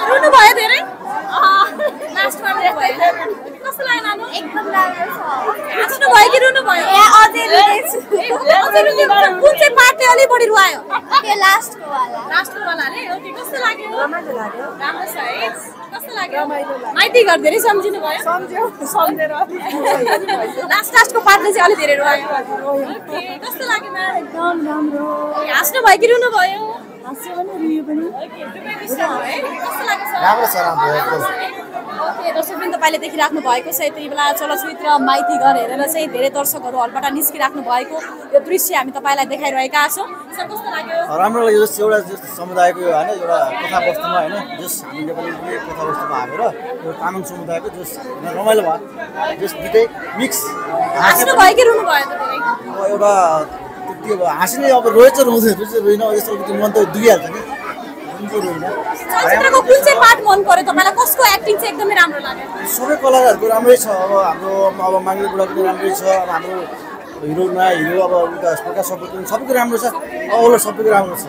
रुनु भयो धेरै लास्टमा कस्तो लाग्यो नानु एकदम राम्रो छ हाँस्नु भयो कि रुनु भयो अझै रुँदैछु कुन चाहिँ पार्टले अलि बढी रुवायो त्यो लास्टको वालाले ओके कस्तो लाग्यो राम्रो छ है कस्तो लाग्यो माइती घर धेरै सम्झिनु भयो सम्झेर लास्टको पार्टले चाहिँ अलि धेरै रुवायो ओके कस्तो लाग्यो म्याम एकदम राम्रो हाँस्नु भयो कि रुनु भयो हाँस्यो पनि रुयो पनि ओके दुबै मिश्रण है कस्तो लाग्यो सर राम्रो छ राम्रो एकदम ओके दर्शकबिन तपाईले देखिराख्नु भएको छ यति बेला चलचित्र माइती घर हेरेर चाहिँ धेरै दर्शकहरू हलबाट निस्किराख्नु भएको यो दृश्य हामी तपाईलाई देखाइरहेका छौं सर कस्तो लाग्यो राम्रो लाग्यो जस्तो एउटा समुदायको हैन एउटा कथावस्तुमा हैन जस हामी नेपाली कथावस्तुमा हालेर यो तामाङ समुदायको जस रमाइलो भयो जस दुटै मिक्स हाँस्नु भयो कि रुनु भयो तपाईँ एउटा त्यो हाँस्ने अब रोएछ रुँदैन यस्तो मन त दुखिहाल्छ नि चलचित्रको कुन चाहिँ पार्ट मन पर्यो तपाईलाई कसको एक्टिङ चाहिँ एकदमै राम्रो लाग्यो सबै कलाकारहरुको राम्रै छ अब हाम्रो अब माङ्गे बुढाको पनि राम्रै छ अब हाम्रो हिरो अब उता प्रकाश सबैको राम्रो छ सबैको राम्रो छ